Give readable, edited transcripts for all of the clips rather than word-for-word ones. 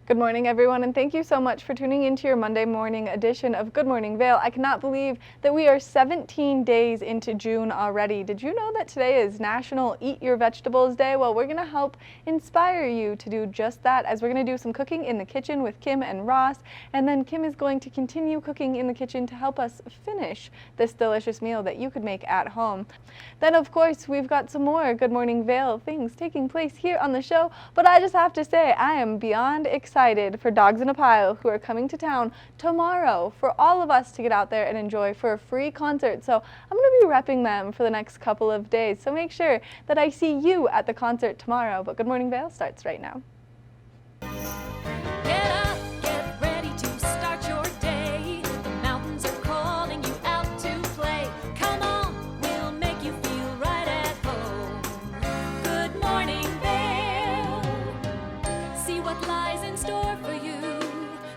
Good morning, everyone, and thank you so much for tuning into your Monday morning edition of Good Morning Vail. I cannot believe that we are 17 days into June already. Did you know that today is National Eat Your Vegetables Day? Well, we're going to help inspire you to do just that, as we're going to do some cooking in the kitchen with Kim and Ross, and then Kim is going to continue cooking in the kitchen to help us finish this delicious meal that you could make at home. Then, of course, we've got some more Good Morning Vail things taking place here on the show, but I just have to say I am beyond excited for Dogs in a Pile, who are coming to town tomorrow for all of us to get out there and enjoy for a free concert. So I'm going to be repping them for the next couple of days. So make sure that I see you at the concert tomorrow. But Good Morning Vail starts right now. Get up, get ready to start your day. The mountains are calling you out to play. Come on, we'll make you feel right at home. Good morning, Vail. See what lies in store for you.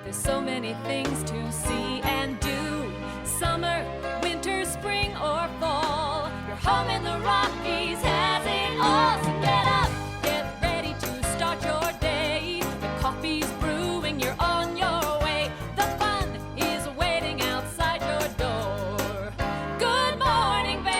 There's so many things to see and do. Summer, winter, spring, or fall. Your home in the Rockies has it all. So get up, get ready to start your day. The coffee's brewing, you're on your way. The fun is waiting outside your door. Good morning, Vail.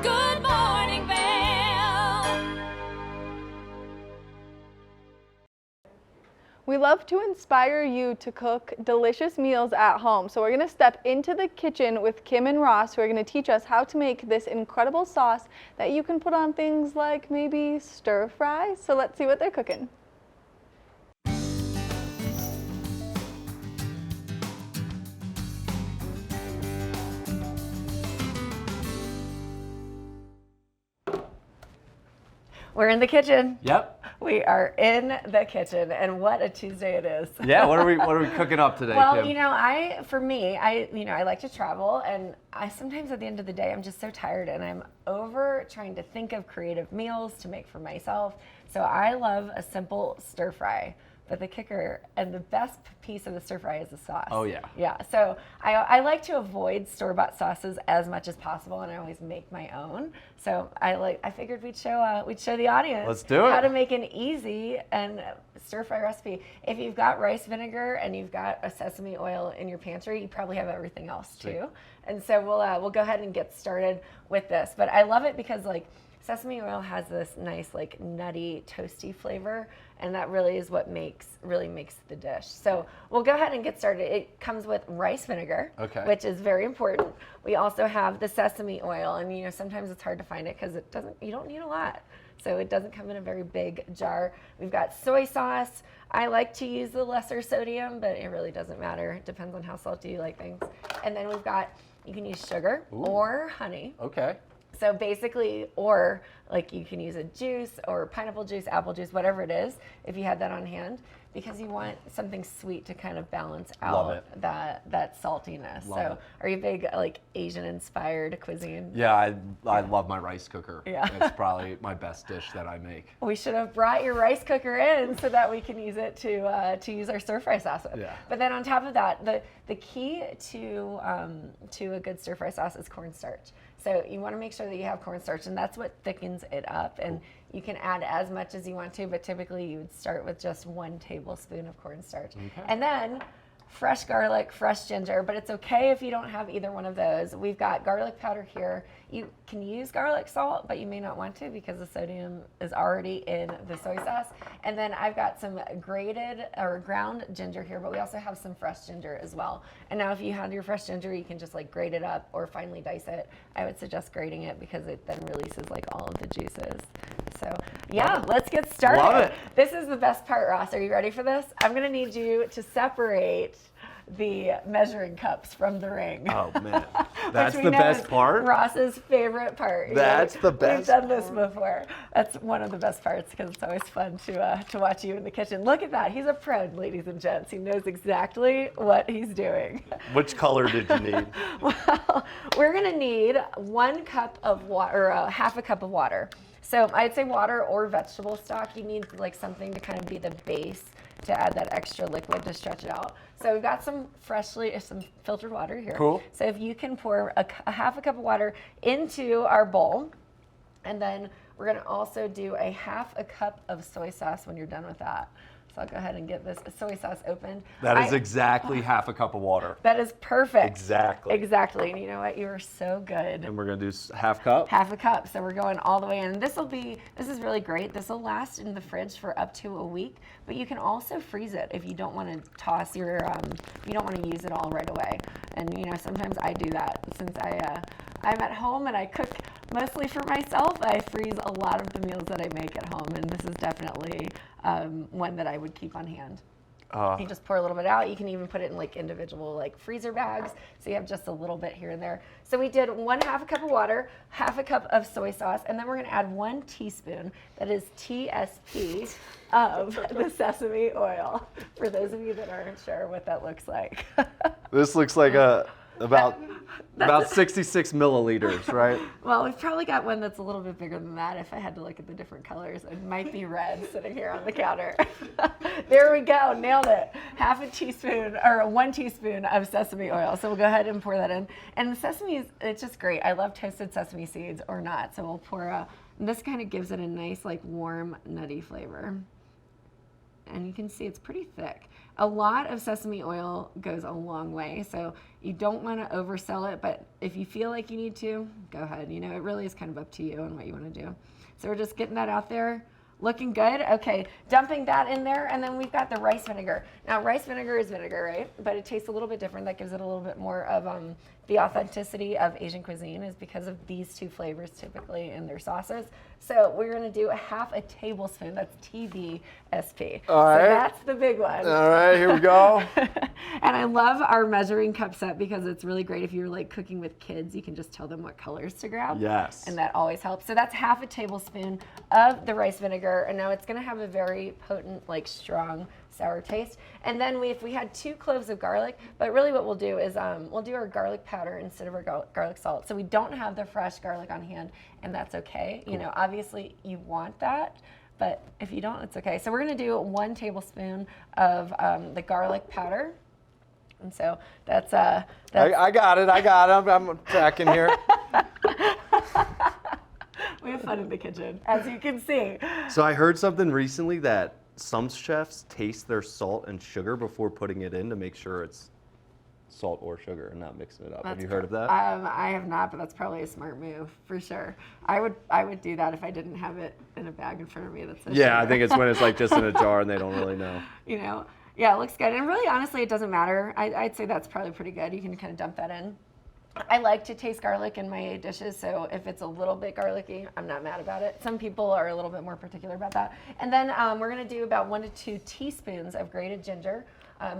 Good morning, Vail. We love to inspire you to cook delicious meals at home. So we're going to step into the kitchen with Kim and Ross, who are going to teach us how to make this incredible sauce that you can put on things like maybe stir fry. So let's see what they're cooking. We're in the kitchen. Yep. We are in the kitchen, and what a Tuesday it is. Yeah. What are we cooking up today, Well, Kim? you know, I like to travel, and I sometimes at the end of the day, I'm just so tired, and I'm over trying to think of creative meals to make for myself. So I love a simple stir fry. But the kicker and the best piece of the stir fry is the sauce. Oh, yeah. Yeah, so I like to avoid store-bought sauces as much as possible, and I always make my own. So I figured we'd show the audience Let's do it. how to make an easy and stir fry recipe. If you've got rice vinegar and you've got a sesame oil in your pantry, you probably have everything else too. And so we'll go ahead and get started with this. But I love it because sesame oil has this nice nutty toasty flavor, and that really is what really makes the dish. So we'll go ahead and get started. It comes with rice vinegar, Okay. which is very important. We also have the sesame oil, and sometimes it's hard to find it because you don't need a lot. So it doesn't come in a very big jar. We've got soy sauce. I like to use the lesser sodium, but it really doesn't matter. It depends on how salty you like things. And then you can use sugar or honey. Okay. So basically, or you can use a juice or pineapple juice, apple juice, whatever it is, if you have that on hand, because you want something sweet to kind of balance out that saltiness. Love it. Are you big Asian inspired cuisine? Yeah, I love my rice cooker. Yeah. It's probably my best dish that I make. We should have brought your rice cooker in so that we can use it to use our stir fry sauce with. Yeah. But then on top of that, the key to a good stir fry sauce is cornstarch. So you want to make sure that you have cornstarch, and that's what thickens it up. And you can add as much as you want to, but typically you would start with just 1 tablespoon of cornstarch. Okay. And then fresh garlic, fresh ginger, but it's okay if you don't have either one of those. We've got garlic powder here. You can use garlic salt, but you may not want to because the sodium is already in the soy sauce. And then I've got some grated or ground ginger here, but we also have some fresh ginger as well. And now if you have your fresh ginger, you can just like grate it up or finely dice it. I would suggest grating it because it then releases like all of the juices. So yeah, let's get started. Love it. This is the best part, Ross. Are you ready for this? I'm gonna need you to separate the measuring cups from the ring. Oh man, that's Which we the know best is part. Ross's favorite part. That's the We've best done this before. That's one of the best parts because it's always fun to watch you in the kitchen. Look at that. He's a pro, ladies and gents. He knows exactly what he's doing. Which color did you need? Well, we're gonna need 1 cup of water, or half a cup of water. So I'd say water or vegetable stock. You need like something to kind of be the base to add that extra liquid to stretch it out. So we've got some filtered water here. Cool. So if you can pour a half a cup of water into our bowl, and then we're gonna also do a half a cup of soy sauce when you're done with that. So I'll go ahead and get this soy sauce opened. That is exactly half a cup of water. That is perfect. Exactly. Exactly. And you know what? You are so good. And we're gonna do half cup. Half a cup. So we're going all the way in. This is really great. This will last in the fridge for up to a week, but you can also freeze it if you don't want to toss your, you don't want to use it all right away. And you know, sometimes I do that since I'm at home and I cook mostly for myself. I freeze a lot of the meals that I make at home, and this is definitely one that I would keep on hand. You just pour a little bit out. You can even put it in like individual like freezer bags, so you have just a little bit here and there. So we did 1/2 cup of water, half a cup of soy sauce, and then we're gonna add 1 teaspoon, that is TSP, of the sesame oil, for those of you that aren't sure what that looks like. This looks like about 66 milliliters, right? Well, we've probably got one that's a little bit bigger than that. If I had to look at the different colors, it might be red sitting here on the counter. There we go, nailed it. 1/2 teaspoon or 1 teaspoon of sesame oil. So we'll go ahead and pour that in. And the sesame, it's just great. I love toasted sesame seeds or not. So we'll pour this kind of gives it a nice like warm, nutty flavor. And you can see it's pretty thick. A lot of sesame oil goes a long way, so you don't want to oversell it, but if you feel like you need to, go ahead. You know, it really is kind of up to you and what you want to do. So we're just getting that out there. Looking good. Okay, dumping that in there, and then we've got the rice vinegar. Now, rice vinegar is vinegar, right? But it tastes a little bit different. That gives it a little bit more of the authenticity of Asian cuisine is because of these 2 flavors typically in their sauces. So we're gonna do 1/2 tablespoon. That's TBSP. All right. So that's the big one. All right, here we go. And I love our measuring cup set because it's really great if you're like cooking with kids. You can just tell them what colors to grab. Yes. And that always helps. So that's 1/2 tablespoon of the rice vinegar, and now it's going to have a very potent, like strong sour taste. And then if we had 2 cloves of garlic, but really what we'll do is we'll do our garlic powder instead of our garlic salt. So we don't have the fresh garlic on hand, and that's okay. Cool. You know, obviously you want that, but if you don't, it's okay. So we're going to do 1 tablespoon of the garlic powder. And so that's I got it. I'm tracking here. We have fun in the kitchen, as you can see. So I heard something recently that some chefs taste their salt and sugar before putting it in to make sure it's salt or sugar and not mixing it up. Have you heard of that? I have not, but that's probably a smart move for sure. I would do that if I didn't have it in a bag in front of me. That's I think it's when it's like just in a jar and they don't really know. You know, yeah, it looks good. And really, honestly, it doesn't matter. I'd say that's probably pretty good. You can kind of dump that in. I like to taste garlic in my dishes, so if it's a little bit garlicky, I'm not mad about it. Some people are a little bit more particular about that. And then we're going to do about 1 to 2 teaspoons of grated ginger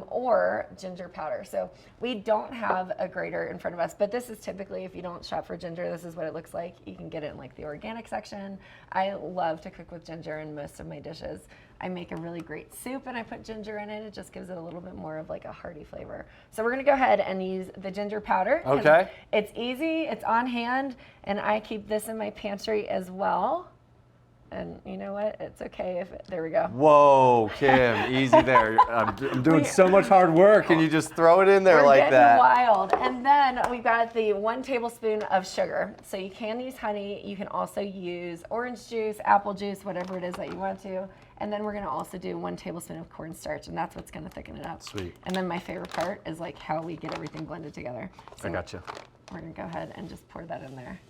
or ginger powder. So we don't have a grater in front of us, but this is typically, if you don't shop for ginger, this is what it looks like. You can get it in like the organic section. I love to cook with ginger in most of my dishes. I make a really great soup and I put ginger in it. It just gives it a little bit more of like a hearty flavor. So we're gonna go ahead and use the ginger powder. Okay. It's easy, it's on hand, and I keep this in my pantry as well. And you know what? It's okay if there we go. Whoa, Kim, easy there. I'm doing so much hard work, and you just throw it in there like that. We're getting wild. And then we've got the 1 tablespoon of sugar. So you can use honey. You can also use orange juice, apple juice, whatever it is that you want to. And then we're gonna also do 1 tablespoon of cornstarch, and that's what's gonna thicken it up. Sweet. And then my favorite part is like how we get everything blended together. So I gotcha. we're gonna go ahead and just pour that in there.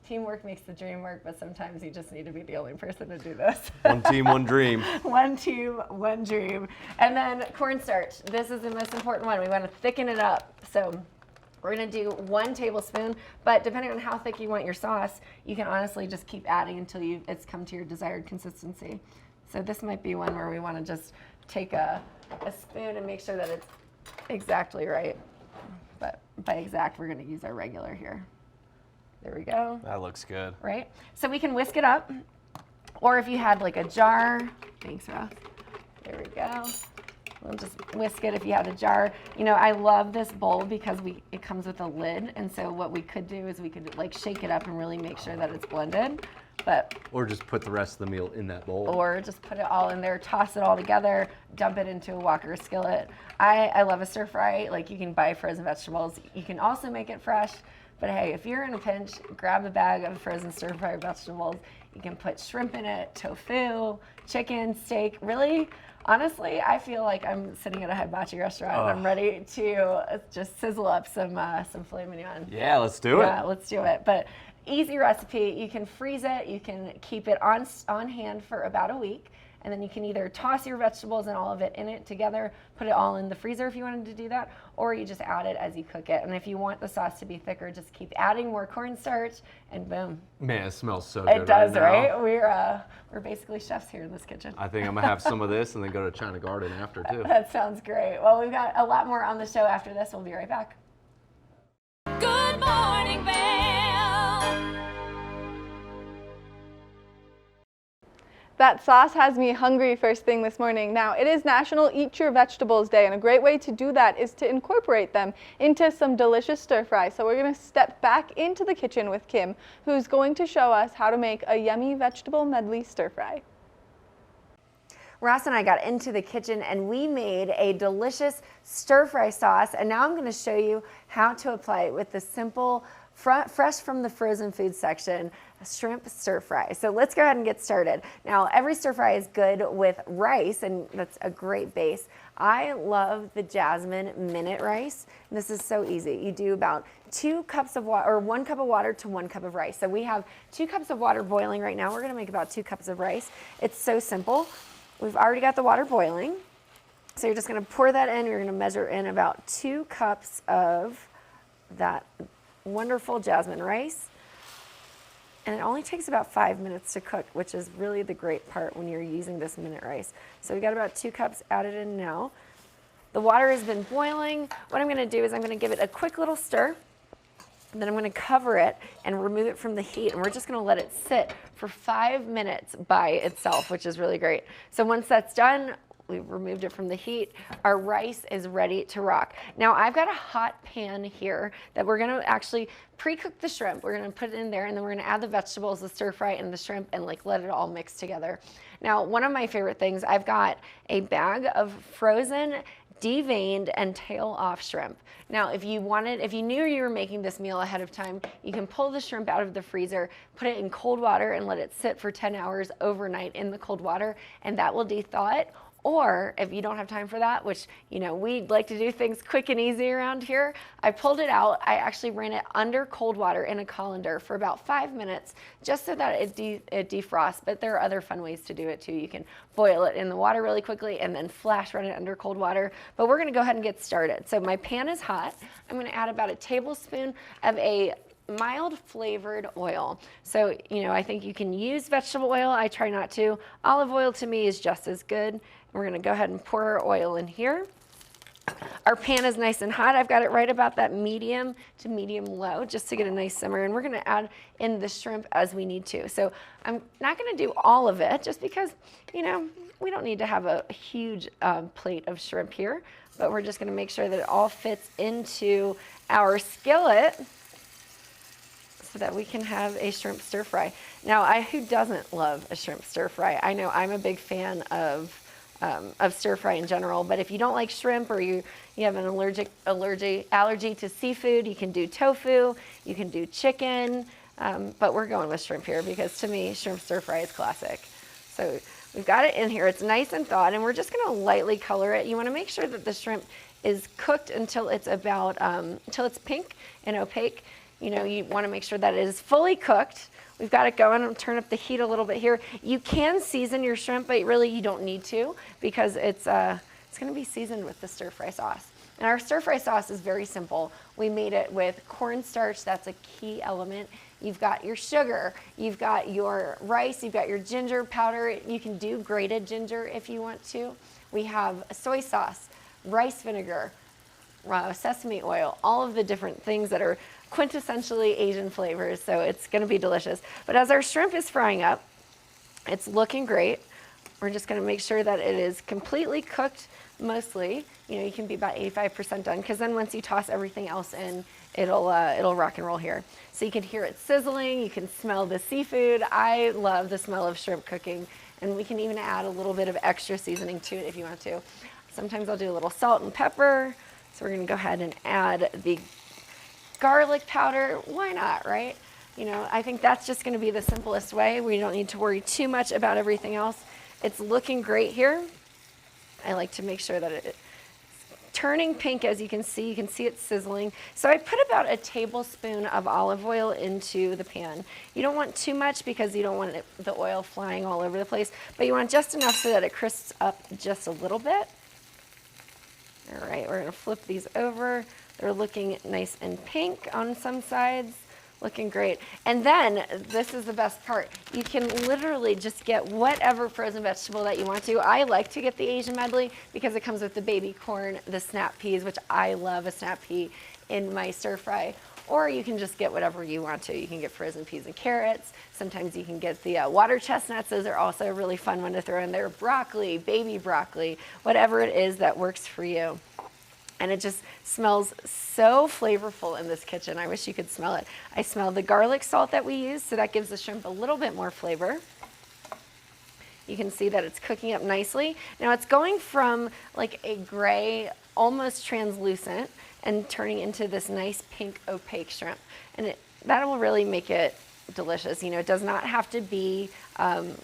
Teamwork makes the dream work, but sometimes you just need to be the only person to do this. One team, one dream. One team, one dream. And then cornstarch. This is the most important one. We want to thicken it up. So we're going to do 1 tablespoon, but depending on how thick you want your sauce, you can honestly just keep adding until it's come to your desired consistency. So this might be one where we want to just take a spoon and make sure that it's exactly right. But by exact, we're going to use our regular here. There we go. That looks good. Right? So we can whisk it up, or if you had like a jar, thanks Ross. There we go. We'll just whisk it if you had a jar. You know, I love this bowl because it comes with a lid, and so what we could do is we could like shake it up and really make sure that it's blended. Or just put the rest of the meal in that bowl. Or just put it all in there, toss it all together, dump it into a wok or a skillet. I love a stir fry. Like, you can buy frozen vegetables. You can also make it fresh. But hey, if you're in a pinch, grab a bag of frozen stir-fry vegetables. You can put shrimp in it, tofu, chicken, steak. Really, honestly, I feel like I'm sitting at a hibachi restaurant and I'm ready to just sizzle up some filet mignon. Yeah, let's do it. Yeah, let's do it. But easy recipe. You can freeze it. You can keep it on hand for about a week. And then you can either toss your vegetables and all of it in it together, put it all in the freezer if you wanted to do that, or you just add it as you cook it. And if you want the sauce to be thicker, just keep adding more cornstarch, and boom. Man, it smells so good. It does, right? Now. Right? We're basically chefs here in this kitchen. I think I'm gonna have some of this and then go to China Garden after too. That sounds great. Well, we've got a lot more on the show after this. We'll be right back. Good morning, Vail. That sauce has me hungry first thing this morning. Now, it is National Eat Your Vegetables Day, and a great way to do that is to incorporate them into some delicious stir fry. So we're going to step back into the kitchen with Kim, who's going to show us how to make a yummy vegetable medley stir fry. Ross and I got into the kitchen and we made a delicious stir fry sauce, and now I'm going to show you how to apply it with the simple fresh from the frozen food section, shrimp stir fry. So let's go ahead and get started. Now, every stir fry is good with rice, and that's a great base. I love the Jasmine minute rice. This is so easy. You do about 2 cups of water, or 1 cup of water to 1 cup of rice. So we have 2 cups of water boiling right now. We're gonna make about 2 cups of rice. It's so simple. We've already got the water boiling. So you're just gonna pour that in. You're gonna measure in about 2 cups of that wonderful jasmine rice. And it only takes about 5 minutes to cook, which is really the great part when you're using this minute rice. So we got about 2 cups added in now. The water has been boiling. What I'm gonna do is I'm gonna give it a quick little stir, and then I'm gonna cover it and remove it from the heat, and we're just gonna let it sit for 5 minutes by itself, which is really great. So once that's done, we've removed it from the heat. Our rice is ready to rock. Now, I've got a hot pan here that we're gonna actually pre-cook the shrimp. We're gonna put it in there, and then we're gonna add the vegetables, the stir fry, and the shrimp, and like let it all mix together. Now, one of my favorite things, I've got a bag of frozen, deveined, and tail off shrimp. Now, if you knew you were making this meal ahead of time, you can pull the shrimp out of the freezer, put it in cold water, and let it sit for 10 hours overnight in the cold water, and that will de-thaw it. Or if you don't have time for that, which, you know, we'd like to do things quick and easy around here, I pulled it out. I actually ran it under cold water in a colander for about 5 minutes, just so that it defrosts. But there are other fun ways to do it too. You can boil it in the water really quickly and then flash run it under cold water. But we're gonna go ahead and get started. So my pan is hot. I'm gonna add about a tablespoon of a mild flavored oil. So, you know, I think you can use vegetable oil. I try not to. Olive oil to me is just as good. We're gonna go ahead and pour our oil in here. Our pan is nice and hot. I've got it right about that medium to medium low, just to get a nice simmer. And we're gonna add in the shrimp as we need to. So I'm not gonna do all of it, just because, you know, we don't need to have a huge plate of shrimp here, but we're just gonna make sure that it all fits into our skillet, so that we can have a shrimp stir fry. Now, who doesn't love a shrimp stir fry? I know I'm a big fan of stir fry in general, but if you don't like shrimp, or you have an allergy to seafood, you can do tofu, you can do chicken, but we're going with shrimp here because to me, shrimp stir fry is classic. So We've got it in here. It's nice and thawed, and we're just going to lightly color it. You want to make sure that the shrimp is cooked until it's about until it's pink and opaque. You know, you want to make sure that it is fully cooked. We've got it going. I'll turn up the heat a little bit here. You can season your shrimp, but really you don't need to, because it's going to be seasoned with the stir-fry sauce. And our stir-fry sauce is very simple. We made it with cornstarch. That's a key element. You've got your sugar, you've got your rice, you've got your ginger powder. You can do grated ginger if you want to. We have soy sauce, rice vinegar, sesame oil, all of the different things that are quintessentially Asian flavors, so it's going to be delicious. But as our shrimp is frying up, it's looking great. We're just going to make sure that it is completely cooked mostly. You know, you can be about 85% done, because then once you toss everything else in, it'll rock and roll here. So you can hear it sizzling, you can smell the seafood. I love the smell of shrimp cooking, and we can even add a little bit of extra seasoning to it if you want to. Sometimes I'll do a little salt and pepper. So we're going to go ahead and add the garlic powder. Why not, right? You know, I think that's just going to be the simplest way. We don't need to worry too much about everything else. It's looking great here. I like to make sure that it's turning pink. As you can see it sizzling. So I put about a tablespoon of olive oil into the pan. You don't want too much, because you don't want the oil flying all over the place, but you want just enough so that it crisps up just a little bit. All right, we're going to flip these over. They're looking nice and pink on some sides. Looking great. And then, this is the best part. You can literally just get whatever frozen vegetable that you want to. I like to get the Asian medley because it comes with the baby corn, the snap peas, which I love a snap pea in my stir fry. Or you can just get whatever you want to. You can get frozen peas and carrots. Sometimes you can get the water chestnuts. Those are also a really fun one to throw in there. Broccoli, baby broccoli, whatever it is that works for you. And it just smells so flavorful in this kitchen. I wish you could smell it. I smell the garlic salt that we use, so that gives the shrimp a little bit more flavor. You can see that it's cooking up nicely. Now it's going from like a gray, almost translucent, and turning into this nice pink opaque shrimp. And that will really make it delicious. You know, it does not have to be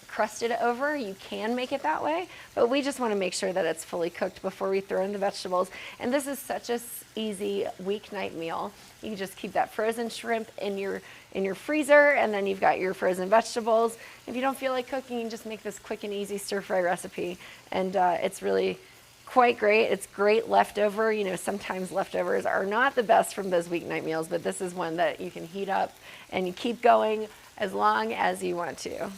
crusted over. You can make it that way, but we just want to make sure that it's fully cooked before we throw in the vegetables. And this is such a easy weeknight meal. You can just keep that frozen shrimp in your freezer, and then you've got your frozen vegetables. If you don't feel like cooking, you can just make this quick and easy stir-fry recipe, and it's really quite great. It's great leftover. You know, sometimes leftovers are not the best from those weeknight meals, but this is one that you can heat up and you keep going as long as you want to.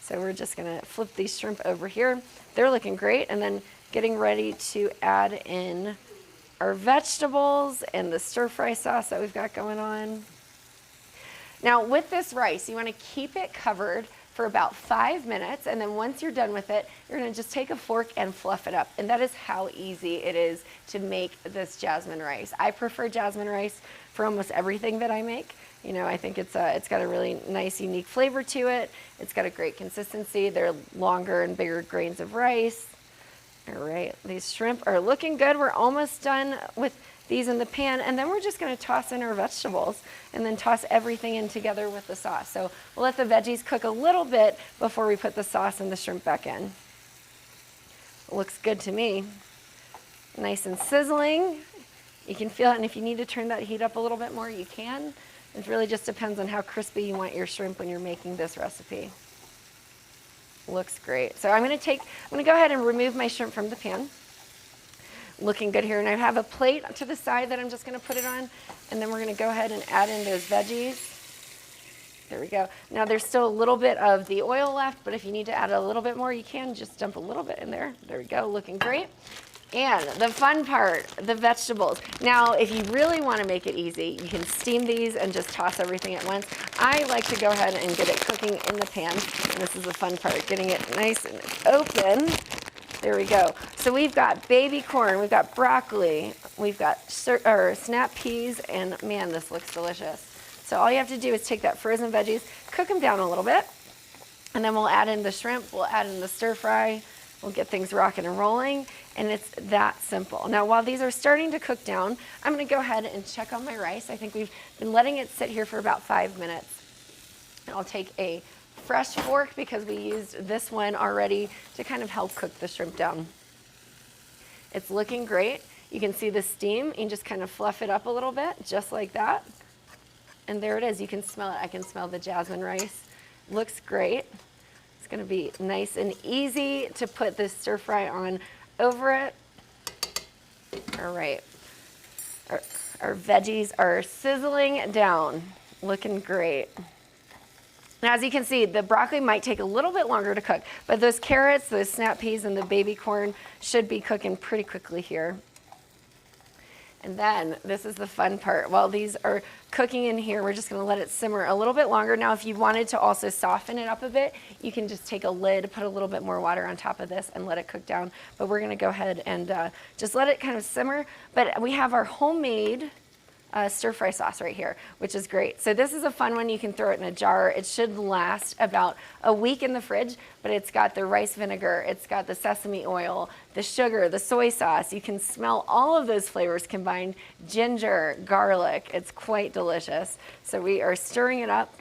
So we're just going to flip these shrimp over here. They're looking great, and then getting ready to add in our vegetables and the stir-fry sauce that we've got going on. Now with this rice, you want to keep it covered for about 5 minutes, and then once you're done with it, you're going to just take a fork and fluff it up. And that is how easy it is to make this jasmine rice. I prefer jasmine rice for almost everything that I make. You know, I think it's got a really nice, unique flavor to it. It's got a great consistency. They're longer and bigger grains of rice. All right, these shrimp are looking good. We're almost done with these in the pan, and then we're just going to toss in our vegetables and then toss everything in together with the sauce. So we'll let the veggies cook a little bit before we put the sauce and the shrimp back in. Looks good to me. Nice and sizzling. You can feel it, and if you need to turn that heat up a little bit more, you can. It really just depends on how crispy you want your shrimp when you're making this recipe. Looks great. So I'm going to go ahead and remove my shrimp from the pan. Looking good here, and I have a plate to the side that I'm just going to put it on, and then we're going to go ahead and add in those veggies. There we go. Now there's still a little bit of the oil left, but if you need to add a little bit more, you can just dump a little bit in there. There we go, looking great. And the fun part, the vegetables. Now, if you really want to make it easy, you can steam these and just toss everything at once. I like to go ahead and get it cooking in the pan, and this is the fun part, getting it nice and open. There we go. So we've got baby corn, we've got broccoli, we've got snap peas, and man, this looks delicious. So all you have to do is take that frozen veggies, cook them down a little bit, and then we'll add in the shrimp, we'll add in the stir fry, we'll get things rocking and rolling, and it's that simple. Now while these are starting to cook down, I'm gonna go ahead and check on my rice. I think we've been letting it sit here for about 5 minutes. And I'll take a fresh fork because we used this one already to kind of help cook the shrimp down. It's looking great. You can see the steam. You can just kind of fluff it up a little bit, just like that. And there it is. You can smell it. I can smell the jasmine rice. Looks great. It's going to be nice and easy to put this stir fry on over it. All right. Our veggies are sizzling down. Looking great. Now, as you can see, the broccoli might take a little bit longer to cook, but those carrots, those snap peas, and the baby corn should be cooking pretty quickly here. And then this is the fun part. While these are cooking in here, we're just going to let it simmer a little bit longer. Now, if you wanted to also soften it up a bit, you can just take a lid, put a little bit more water on top of this, and let it cook down. But we're going to go ahead and just let it kind of simmer. But we have our homemade stir fry sauce right here, which is great. So this is a fun one. You can throw it in a jar. It should last about a week in the fridge, but it's got the rice vinegar, it's got the sesame oil, the sugar, the soy sauce. You can smell all of those flavors combined, ginger, garlic. It's quite delicious. So we are stirring it up.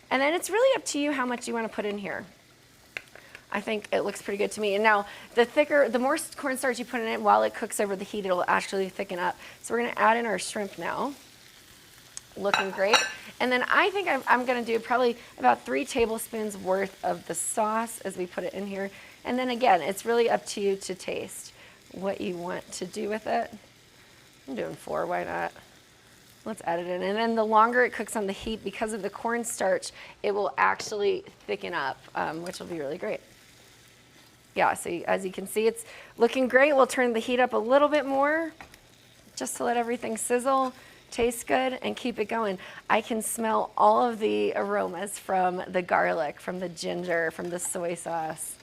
And then it's really up to you how much you want to put in here. I think it looks pretty good to me. And now the more cornstarch you put in it while it cooks over the heat, it'll actually thicken up. So we're going to add in our shrimp now. Looking great. And then I think I'm going to do probably about 3 tablespoons worth of the sauce as we put it in here. And then again, it's really up to you to taste what you want to do with it. I'm doing 4, why not? Let's add it in. And then the longer it cooks on the heat, because of the cornstarch, it will actually thicken up, which will be really great. Yeah, so as you can see, it's looking great. We'll turn the heat up a little bit more just to let everything sizzle, taste good, and keep it going. I can smell all of the aromas from the garlic, from the ginger, from the soy sauce.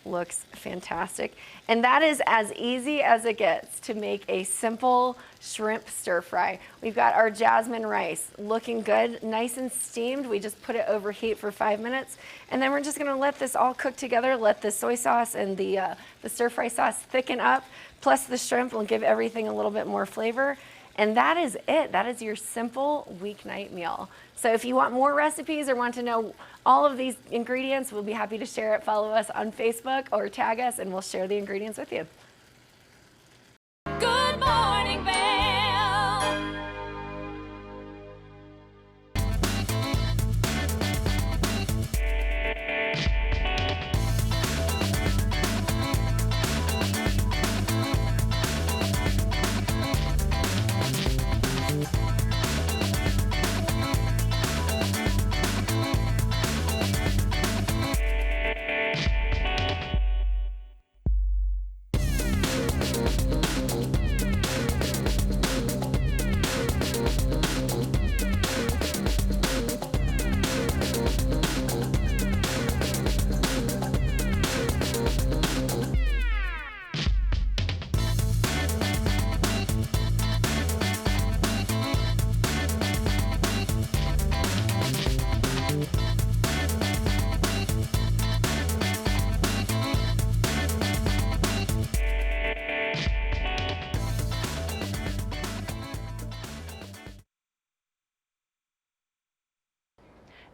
Looks fantastic. And that is as easy as it gets to make a simple shrimp stir fry. We've got our jasmine rice looking good, nice and steamed. We just put it over heat for 5 minutes. And then we're just gonna let this all cook together, let the soy sauce and the stir fry sauce thicken up, plus the shrimp will give everything a little bit more flavor. And that is it. That is your simple weeknight meal. So if you want more recipes or want to know all of these ingredients, we'll be happy to share it. Follow us on Facebook or tag us and we'll share the ingredients with you. Good morning, Vail.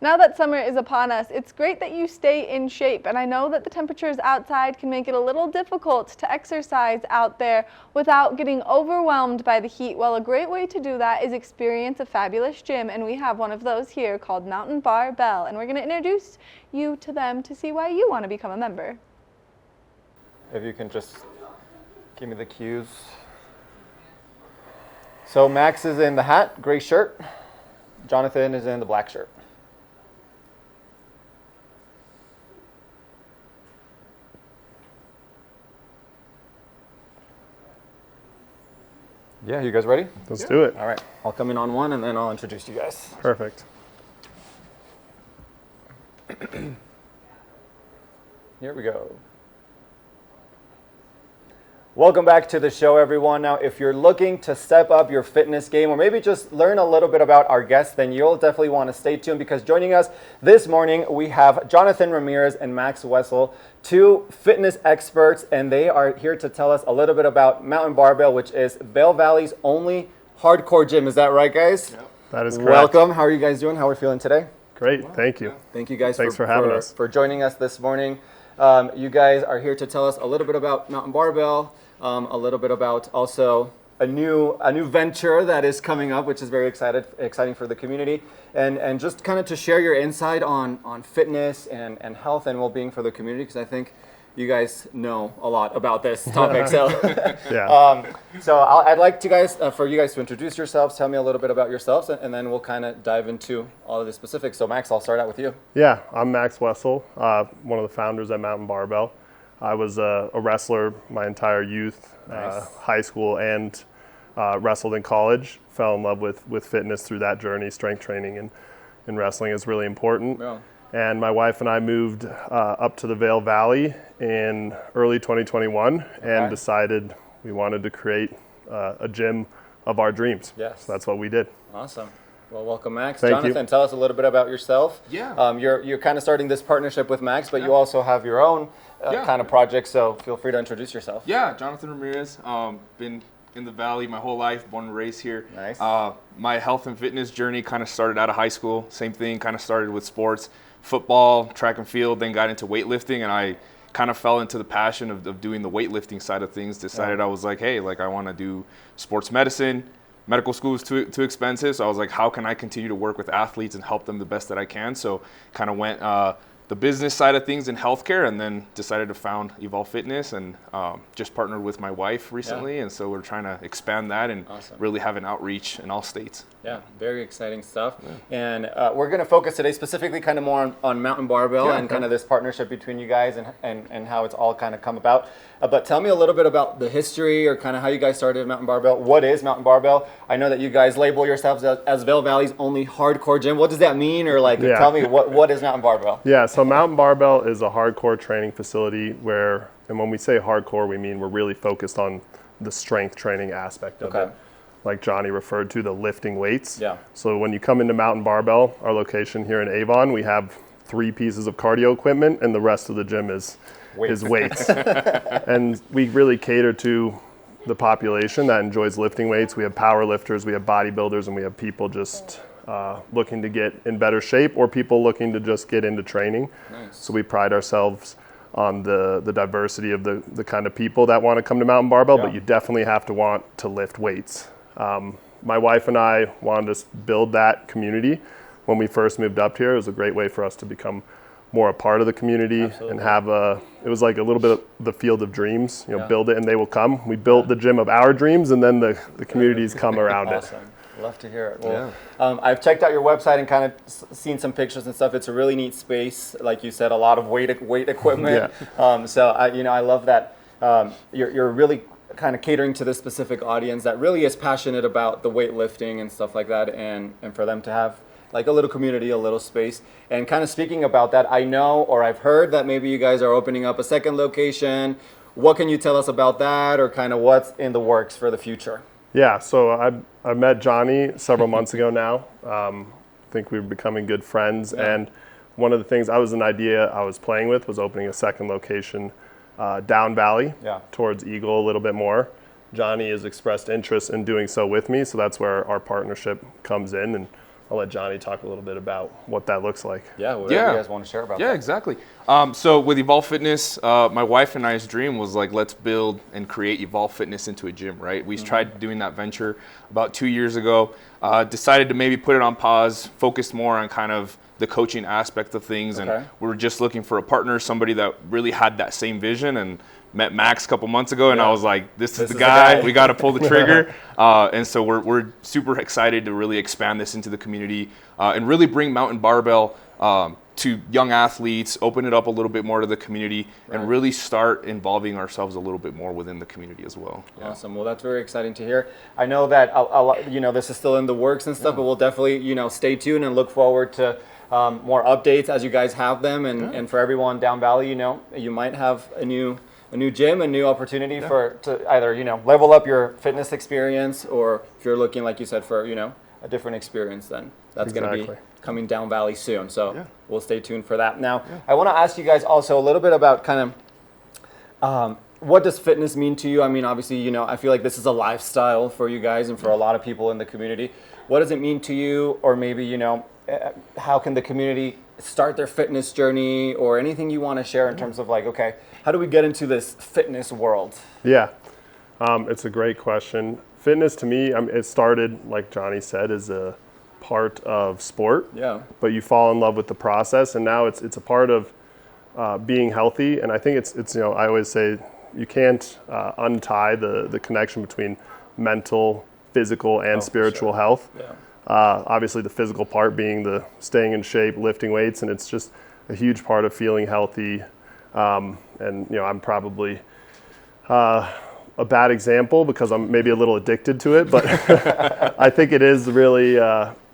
Now that summer is upon us, it's great that you stay in shape, and I know that the temperatures outside can make it a little difficult to exercise out there without getting overwhelmed by the heat. Well, a great way to do that is experience a fabulous gym, and we have one of those here called Mountain Bar Bell, and we're going to introduce you to them to see why you want to become a member. If you can just give me the cues. So Max is in the hat, gray shirt. Jonathan is in the black shirt. Yeah, you guys ready? Let's do it. All right, I'll come in on one and then I'll introduce you guys. Perfect. Here we go. Welcome back to the show, everyone. Now, if you're looking to step up your fitness game or maybe just learn a little bit about our guests, then you'll definitely want to stay tuned because joining us this morning, we have Jonathan Ramirez and Max Wessel, 2 fitness experts, and they are here to tell us a little bit about Mountain Barbell, which is Vail Valley's only hardcore gym. Is that right, guys? That is correct. Welcome. How are you guys doing? How are we feeling today? Great, thank you. Thank you guys Thanks for having us. for joining us this morning. You guys are here to tell us a little bit about Mountain Barbell, a little bit about also a new venture that is coming up, which is very exciting for the community, and just kind of to share your insight on fitness and health and well-being for the community, because I think you guys know a lot about this topic. So, Yeah. I'd like to for you guys to introduce yourselves, tell me a little bit about yourselves, and then we'll kind of dive into all of the specifics. So Max, I'll start out with you. Yeah, I'm Max Wessel, one of the founders at Mountain Barbell. I was a wrestler my entire youth, Nice. high school, and wrestled in college. Fell in love with fitness through that journey. Strength training and wrestling is really important. Yeah. And my wife and I moved up to the Vail Valley in early 2021 and decided we wanted to create a gym of our dreams. Yes. So that's what we did. Awesome. Well, welcome, Max. Thank you. Jonathan, tell us a little bit about yourself. Yeah. You're kind of starting this partnership with Max, but you also have your own kind of project, so feel free to introduce yourself. Yeah, Jonathan Ramirez. Been in the Valley my whole life, born and raised here. Nice. My health and fitness journey kind of started out of high school. Same thing, kind of started with sports, football, track and field, then got into weightlifting, and I kind of fell into the passion of doing the weightlifting side of things. Decided I was like, hey, like I want to do sports medicine. Medical school was too expensive, so I was like, how can I continue to work with athletes and help them the best that I can? So kind of went the business side of things in healthcare, and then decided to found Evolve Fitness, and just partnered with my wife recently, and so we're trying to expand that and really have an outreach in all states. Yeah, very exciting stuff. And we're going to focus today specifically kind of more on Mountain Barbell and kind of this partnership between you guys and how it's all kind of come about. But tell me a little bit about the history or kind of how you guys started Mountain Barbell. What is Mountain Barbell? I know that you guys label yourselves as Vail Valley's only hardcore gym. What does that mean? Or tell me what is Mountain Barbell? Yeah, so Mountain Barbell is a hardcore training facility where, and when we say hardcore, we mean we're really focused on the strength training aspect of it. Like Johnny referred to, the lifting weights. Yeah. So when you come into Mountain Barbell, our location here in Avon, we have 3 pieces of cardio equipment, and the rest of the gym is weights. And we really cater to the population that enjoys lifting weights. We have power lifters, we have bodybuilders, and we have people just looking to get in better shape, or people looking to just get into training. Nice. So we pride ourselves on the diversity of the kind of people that want to come to Mountain Barbell, but you definitely have to want to lift weights. My wife and I wanted to build that community when we first moved up here. It was a great way for us to become more a part of the community and have it was like a little bit of the field of dreams, build it and they will come. We built the gym of our dreams, and then the communities come around it. Love to hear it. Well, I've checked out your website and kind of seen some pictures and stuff. It's a really neat space. Like you said, a lot of weight equipment. So I love that you're really kind of catering to this specific audience that really is passionate about the weightlifting and stuff like that, and for them to have like a little community, a little space. And kind of speaking about that, I know, or I've heard that maybe you guys are opening up a second location. What can you tell us about that, or kind of what's in the works for the future? Yeah, so I met Johnny several months ago now. I think we were becoming good friends, and one of the things an idea I was playing with was opening a second location down valley towards Eagle a little bit more. Johnny has expressed interest in doing so with me, so that's where our partnership comes in, and I'll let Johnny talk a little bit about what that looks like. Yeah, whatever you guys want to share about that. Yeah, exactly. So with Evolve Fitness, my wife and I's dream was like, let's build and create Evolve Fitness into a gym, right? We tried doing that venture about 2 years ago, decided to maybe put it on pause, focus more on kind of the coaching aspect of things, and we were just looking for a partner, somebody that really had that same vision, and met Max a couple months ago, and I was like, this is the guy. We got to pull the trigger. And so we're super excited to really expand this into the community and really bring Mountain Barbell to young athletes, open it up a little bit more to the community, and really start involving ourselves a little bit more within the community as well. Awesome. Well, that's very exciting to hear. I know that this is still in the works and stuff, but we'll definitely stay tuned and look forward to more updates as you guys have them. And for everyone down valley, you might have a new gym, a new opportunity to either level up your fitness experience, or if you're looking, like you said, for a different experience, then that's going to be coming down valley soon. So we'll stay tuned for that. Now, I want to ask you guys also a little bit about kind of what does fitness mean to you? I mean, obviously, I feel like this is a lifestyle for you guys and for a lot of people in the community. what does it mean to you, or maybe, how can the community start their fitness journey, or anything you want to share in terms of like, okay, how do we get into this fitness world? Yeah, it's a great question. Fitness to me, it started, like Johnny said, as a part of sport. Yeah. But you fall in love with the process, and now it's a part of being healthy. And I think it's I always say you can't untie the connection between mental, physical, and spiritual health. Yeah. Obviously, the physical part being the staying in shape, lifting weights, and it's just a huge part of feeling healthy. And I'm probably a bad example because I'm maybe a little addicted to it, but I think it is really,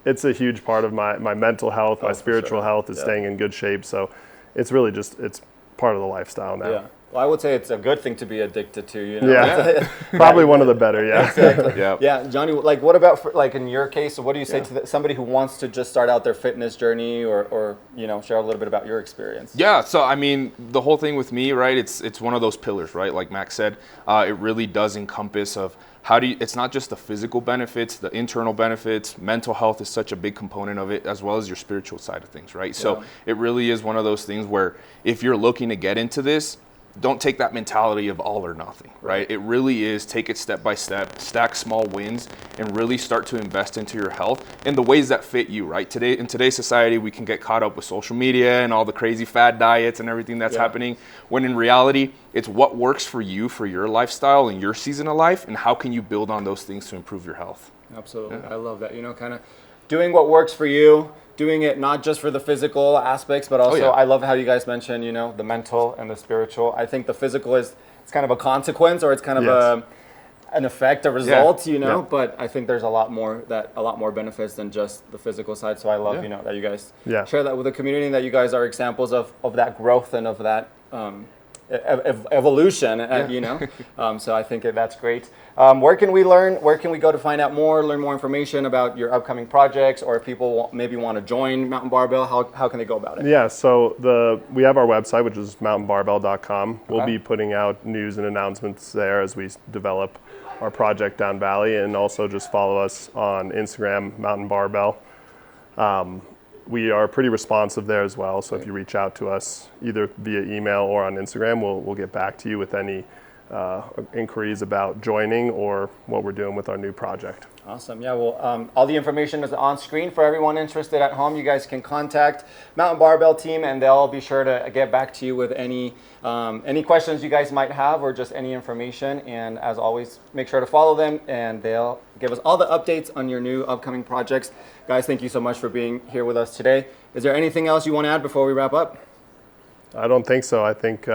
it's a huge part of my mental health, my spiritual health is staying in good shape. So it's really it's part of the lifestyle now. Yeah. Well, I would say it's a good thing to be addicted to, Yeah, probably one of the better, yeah. Exactly. Yeah. Yeah, Johnny, like what about, like in your case, what do you say to somebody who wants to just start out their fitness journey, or share a little bit about your experience? Yeah, so I mean, the whole thing with me, right, it's one of those pillars, right? Like Max said, it really does encompass of it's not just the physical benefits, the internal benefits, mental health is such a big component of it, as well as your spiritual side of things, right? So it really is one of those things where if you're looking to get into this, don't take that mentality of all or nothing, right? It really is take it step by step, stack small wins, and really start to invest into your health in the ways that fit you, right? In today's society, we can get caught up with social media and all the crazy fad diets and everything that's happening, when in reality, it's what works for you, for your lifestyle and your season of life, and how can you build on those things to improve your health. Absolutely. I love that. kind of doing what works for you, doing it not just for the physical aspects, but also I love how you guys mentioned, the mental and the spiritual. I think the physical it's kind of a consequence, or it's kind of an effect, a result, but I think there's a lot more benefits than just the physical side. So I love, that you guys share that with the community, and that you guys are examples of that growth and of that evolution, so I think that's great. Where can we go to find out more, learn more information about your upcoming projects, or if people maybe want to join Mountain Barbell, how can they go about it? Yeah, so we have our website, which is mountainbarbell.com. We'll be putting out news and announcements there as we develop our project down Valley, and also just follow us on Instagram, Mountain Barbell. We are pretty responsive there as well, so if you reach out to us either via email or on Instagram, we'll get back to you with any inquiries about joining or what we're doing with our new project. Awesome. Yeah, well, all the information is on screen for everyone interested at home. You guys can contact Mountain Barbell team, and they'll be sure to get back to you with any questions you guys might have, or just any information. And as always, make sure to follow them, and they'll give us all the updates on your new upcoming projects. Guys, thank you so much for being here with us today. Is there anything else you want to add before we wrap up? I don't think so. I think,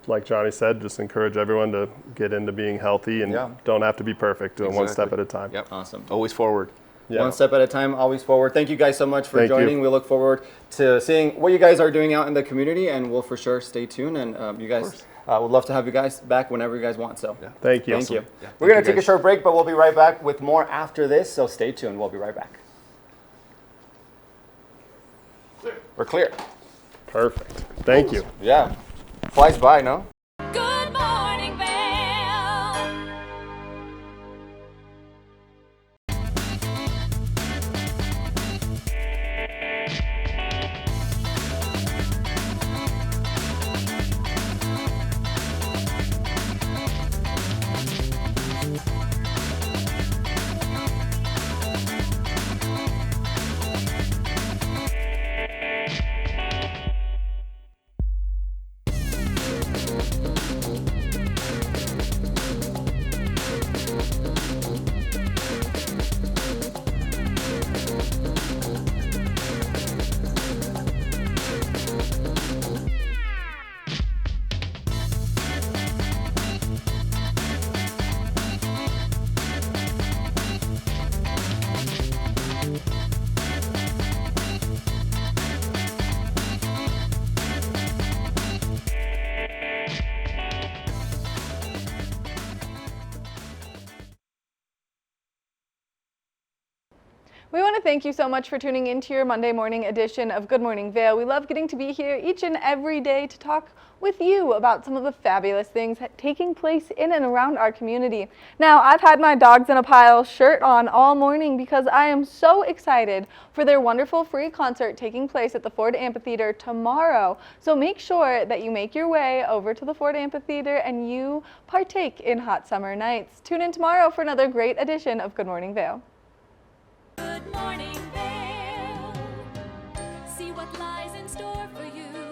like Johnny said, just encourage everyone to get into being healthy, and don't have to be perfect, doing one step at a time. Yep. Awesome. Always forward. Yeah. One step at a time, always forward. Thank you guys so much for joining. We look forward to seeing what you guys are doing out in the community, and we'll for sure stay tuned. And you guys, would love to have you guys back whenever you guys want. So thank you. Thank you. Yeah, We're going to take a short break, but we'll be right back with more after this. So stay tuned. We'll be right back. We're clear. Perfect. Thank you. Yeah. Flies by, no? Good morning, Vail. We want to thank you so much for tuning into your Monday morning edition of Good Morning Vail. We love getting to be here each and every day to talk with you about some of the fabulous things taking place in and around our community. Now, I've had my Dogs in a Pile shirt on all morning because I am so excited for their wonderful free concert taking place at the Ford Amphitheater tomorrow. So make sure that you make your way over to the Ford Amphitheater and you partake in Hot Summer Nights. Tune in tomorrow for another great edition of Good Morning Vail. Good morning, Vail. See what lies in store for you.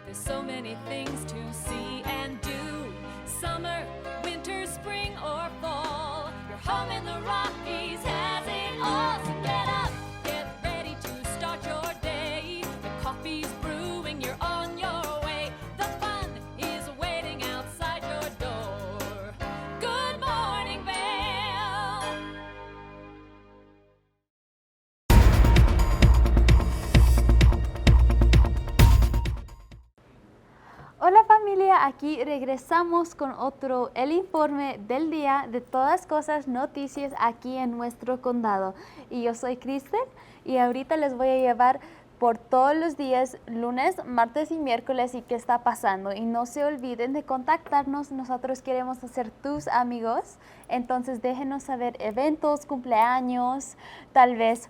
There's so many things to see and do. Summer, winter, spring, or fall. Your home in the Rockies has it all. So get up, get ready to start your day. The coffee's brewing, you're on your way. The fun is waiting outside your door. Good morning, Vail. Hola familia, aquí regresamos con el informe del día de todas cosas noticias aquí en nuestro condado. Y yo soy Kristen y ahorita les voy a llevar por todos los días, lunes, martes y miércoles y qué está pasando. Y no se olviden de contactarnos, nosotros queremos ser tus amigos. Entonces déjenos saber eventos, cumpleaños, tal vez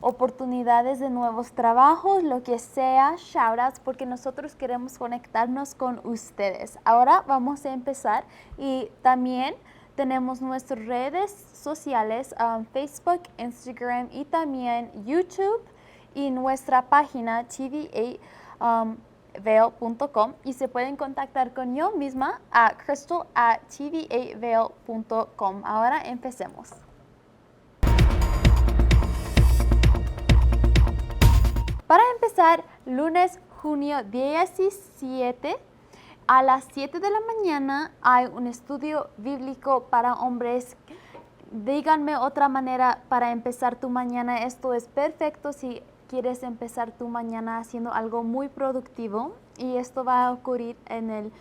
oportunidades de nuevos trabajos, lo que sea, shoutouts, porque nosotros queremos conectarnos con ustedes. Ahora vamos a empezar y también tenemos nuestras redes sociales, Facebook, Instagram y también YouTube y nuestra página tva.vail.com y se pueden contactar con yo misma a crystal@tva.vail.com. Ahora empecemos. Para empezar, lunes, junio 17, a las 7 de la mañana hay un estudio bíblico para hombres. Díganme otra manera para empezar tu mañana. Esto es perfecto si quieres empezar tu mañana haciendo algo muy productivo. Y esto va a ocurrir en el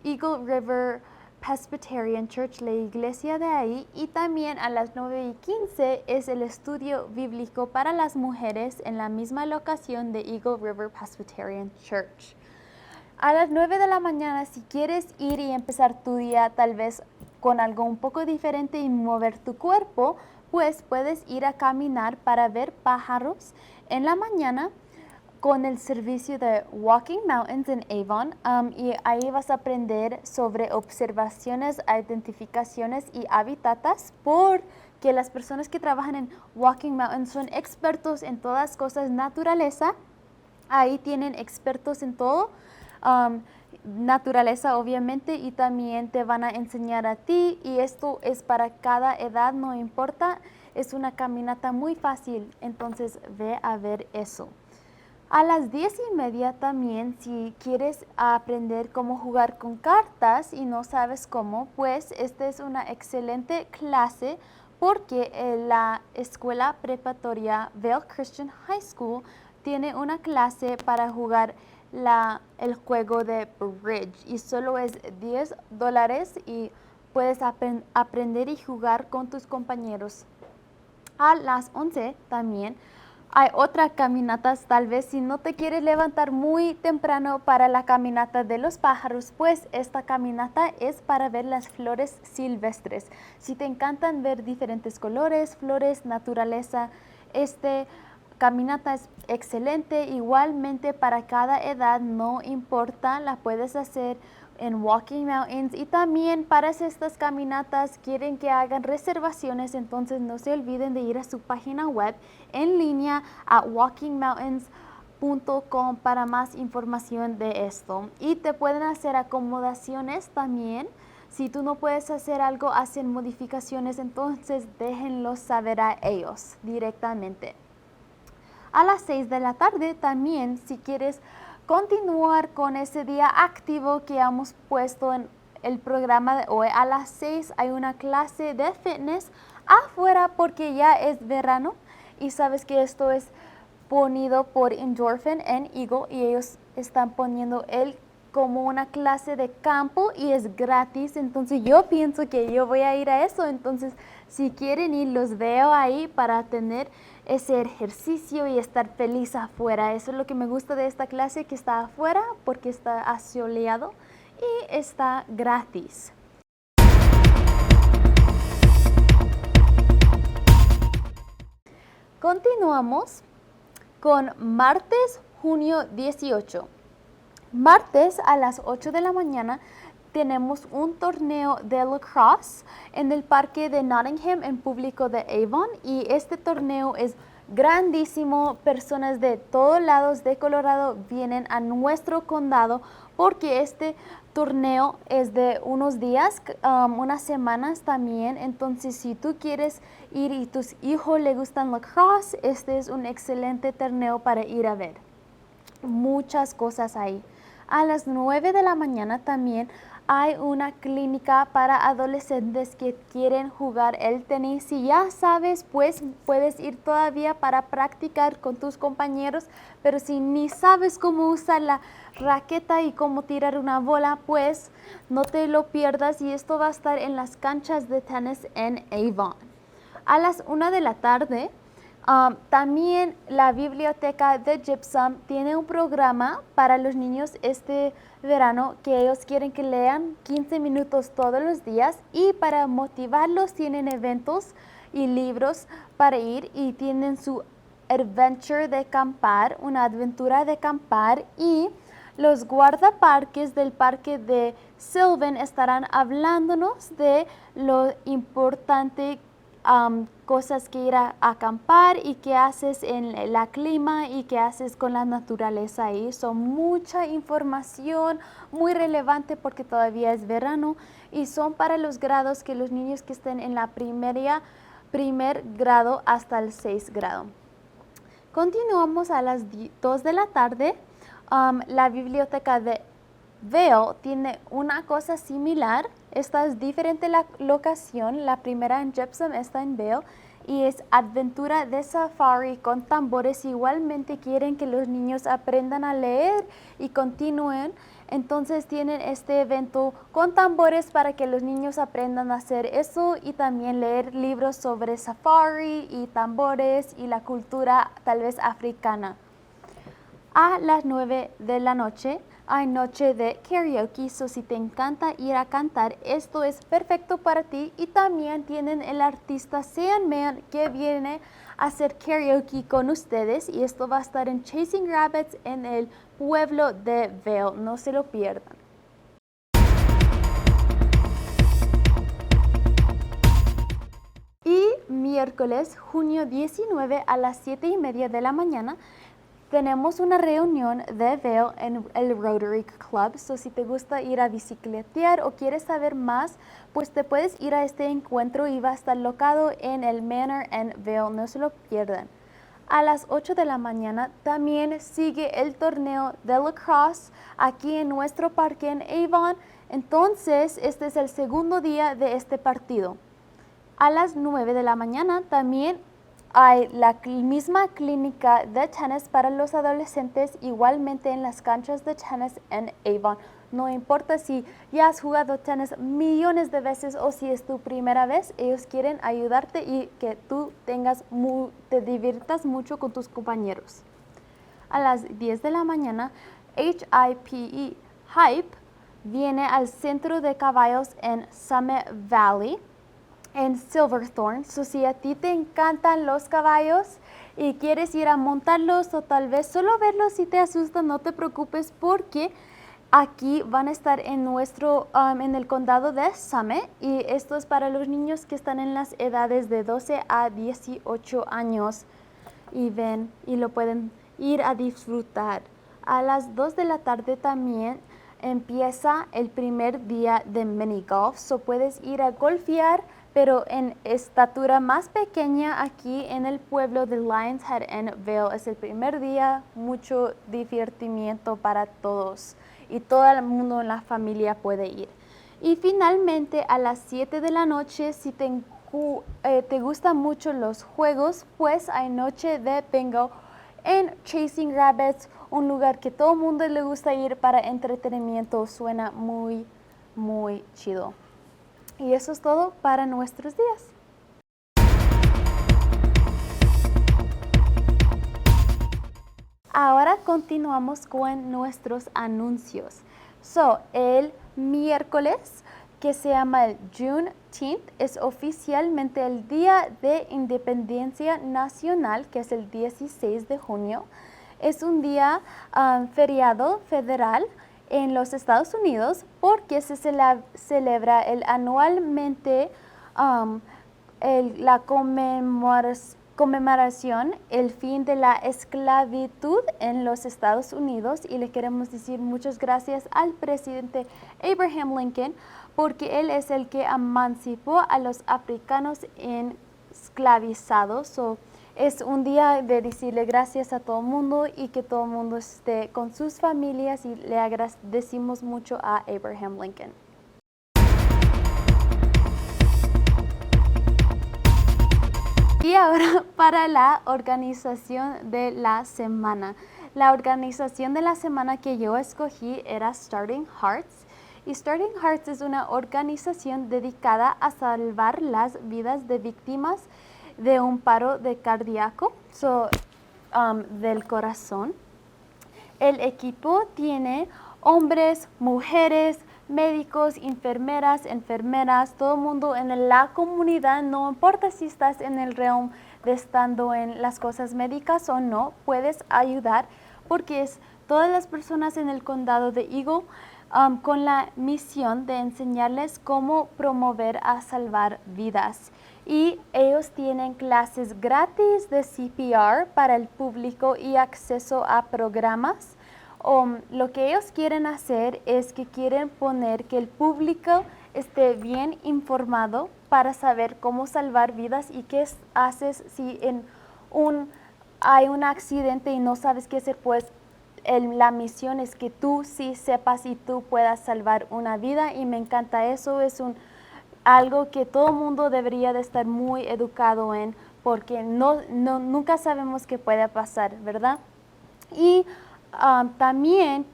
Eagle River Presbyterian Church, la iglesia de ahí. Y también a las 9:15 es el estudio bíblico para las mujeres en la misma locación de Eagle River Presbyterian Church. A las 9 de la mañana, si quieres ir y empezar tu día tal vez con algo un poco diferente y mover tu cuerpo, pues puedes ir a caminar para ver pájaros en la mañana con el servicio de Walking Mountains en Avon y ahí vas a aprender sobre observaciones, identificaciones y hábitats porque las personas que trabajan en Walking Mountains son expertos en todas cosas naturaleza. Ahí tienen expertos en todo. Naturaleza obviamente y también te van a enseñar a ti y esto es para cada edad, no importa, es una caminata muy fácil, entonces ve a ver eso. A las 10:30 también, si quieres aprender cómo jugar con cartas y no sabes cómo, pues esta es una excelente clase porque la escuela preparatoria Vail Christian High School tiene una clase para jugar el juego de bridge y solo es $10 y puedes aprender y jugar con tus compañeros. A las 11 también hay otra caminata, tal vez si no te quieres levantar muy temprano para la caminata de los pájaros, pues esta caminata es para ver las flores silvestres. Si te encantan ver diferentes colores, flores, naturaleza, caminata es excelente, igualmente para cada edad, no importa, la puedes hacer en Walking Mountains y también para estas caminatas quieren que hagan reservaciones, entonces no se olviden de ir a su página web en línea a walkingmountains.com para más información de esto y te pueden hacer acomodaciones también. Si tú no puedes hacer algo, hacen modificaciones, entonces déjenlos saber a ellos directamente. A las 6 de la tarde también, si quieres continuar con ese día activo que hemos puesto en el programa de hoy, a las 6 hay una clase de fitness afuera porque ya es verano y sabes que esto es ponido por Endorphin en Eagle y ellos están poniendo como una clase de campo y es gratis, entonces yo pienso que yo voy a ir a eso, entonces si quieren ir los veo ahí para tener ese ejercicio y estar feliz afuera. Eso es lo que me gusta de esta clase, que está afuera porque está asoleado y está gratis. Continuamos con martes, junio 18. Martes a las 8 de la mañana tenemos un torneo de lacrosse en el parque de Nottingham en público de Avon, y este torneo es grandísimo. Personas de todos lados de Colorado vienen a nuestro condado porque este torneo es de unos días, unas semanas también. Entonces, si tú quieres ir y tus hijos le gustan lacrosse, este es un excelente torneo para ir a ver. Muchas cosas ahí. A las 9 de la mañana también hay una clínica para adolescentes que quieren jugar el tenis. Si ya sabes, pues puedes ir todavía para practicar con tus compañeros, pero si ni sabes cómo usar la raqueta y cómo tirar una bola, pues no te lo pierdas, y esto va a estar en las canchas de tenis en Avon. A las 1 de la tarde, también la biblioteca de Gypsum tiene un programa para los niños este verano que ellos quieren que lean 15 minutos todos los días, y para motivarlos tienen eventos y libros para ir, y tienen su adventure de acampar, una aventura de acampar, y los guardaparques del parque de Sylvan estarán hablándonos de lo importante cosas que ir a acampar y qué haces en la clima y qué haces con la naturaleza ahí. Son mucha información muy relevante porque todavía es verano, y son para los grados que los niños que estén en la primer grado hasta el 6 grado. Continuamos a las 2 de la tarde. La biblioteca de Vail tiene una cosa similar. Esta es diferente la locación. La primera en Gypsum está en Vail y es aventura de safari con tambores. Igualmente quieren que los niños aprendan a leer y continúen. Entonces tienen este evento con tambores para que los niños aprendan a hacer eso, y también leer libros sobre safari y tambores y la cultura tal vez africana. A las 9 de la noche hay noche de karaoke, so si te encanta ir a cantar, esto es perfecto para ti. Y también tienen el artista Sandman que viene a hacer karaoke con ustedes, y esto va a estar en Chasing Rabbits en el pueblo de Vail. No se lo pierdan. Y miércoles, junio 19 a las 7:30 de la mañana, tenemos una reunión de Vail en el Rotary Club. So, si te gusta ir a bicicletear o quieres saber más, pues te puedes ir a este encuentro, y va a estar locado en el Manor en Vail. No se lo pierdan. A las 8 de la mañana también sigue el torneo de lacrosse aquí en nuestro parque en Avon. Entonces, este es el segundo día de este partido. A las 9 de la mañana también hay la misma clínica de tenis para los adolescentes, igualmente en las canchas de tenis en Avon. No importa si ya has jugado tenis millones de veces o si es tu primera vez, ellos quieren ayudarte y que tú te diviertas mucho con tus compañeros. A las 10 de la mañana, Hype viene al centro de caballos en Summit Valley en Silverthorne. So, si a ti te encantan los caballos y quieres ir a montarlos o tal vez solo verlos si te asustan, no te preocupes, porque aquí van a estar en el condado de Summit, y esto es para los niños que están en las edades de 12 a 18 años y lo pueden ir a disfrutar. A las 2 de la tarde también empieza el primer día de mini golf. So, puedes ir a golfear, pero en estatura más pequeña aquí en el pueblo de Lions Head en Vail. Es el primer día, mucho divertimiento para todos, y todo el mundo en la familia puede ir. Y finalmente a las 7 de la noche, si te gustan mucho los juegos, pues hay noche de bingo en Chasing Rabbits, un lugar que todo el mundo le gusta ir para entretenimiento. Suena muy, muy chido. Y eso es todo para nuestros días. continuamos con nuestros anuncios. El miércoles, que se llama el Juneteenth, es oficialmente el Día de Independencia Nacional, que es el 16 de junio. Es un día feriado federal en los Estados Unidos porque se celebra anualmente la conmemoración, el fin de la esclavitud en los Estados Unidos, y le queremos decir muchas gracias al presidente Abraham Lincoln porque él es el que emancipó a los africanos esclavizados. Es un día de decirle gracias a todo el mundo y que todo el mundo esté con sus familias, y le agradecemos mucho a Abraham Lincoln. Y ahora para la organización de la semana. La organización de la semana que yo escogí era Starting Hearts. Y Starting Hearts es una organización dedicada a salvar las vidas de víctimas de un paro cardíaco, del corazón. El equipo tiene hombres, mujeres, médicos, enfermeras, todo el mundo en la comunidad. No importa si estás en el realm de estando en las cosas médicas o no, puedes ayudar porque es todas las personas en el condado de Eagle con la misión de enseñarles cómo promover a salvar vidas. Y ellos tienen clases gratis de CPR para el público y acceso a programas. Lo que ellos quieren hacer es que quieren poner que el público esté bien informado para saber cómo salvar vidas y qué haces si hay un accidente y no sabes qué hacer. Pues la misión es que tú sí sepas y tú puedas salvar una vida, y me encanta eso. Es algo que todo el mundo debería de estar muy educado en, porque nunca sabemos qué puede pasar, ¿verdad? Y también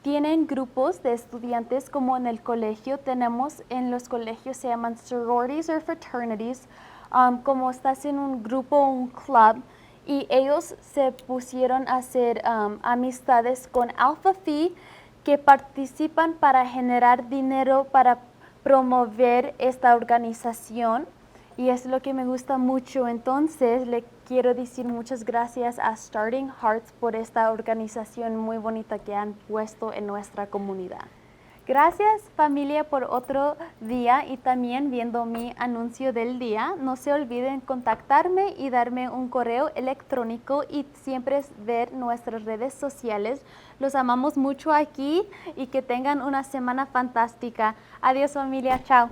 tienen grupos de estudiantes, como en el colegio. Tenemos en los colegios, se llaman sororities or fraternities, como estás en un grupo, un club, y ellos se pusieron a hacer amistades con Alpha Phi, que participan para generar dinero para promover esta organización, y es lo que me gusta mucho. Entonces le quiero decir muchas gracias a Starting Hearts por esta organización muy bonita que han puesto en nuestra comunidad. Gracias, familia, por otro día y también viendo mi anuncio del día. No se olviden contactarme y darme un correo electrónico, y siempre ver nuestras redes sociales. Los amamos mucho aquí y que tengan una semana fantástica. Adiós, familia. Chao.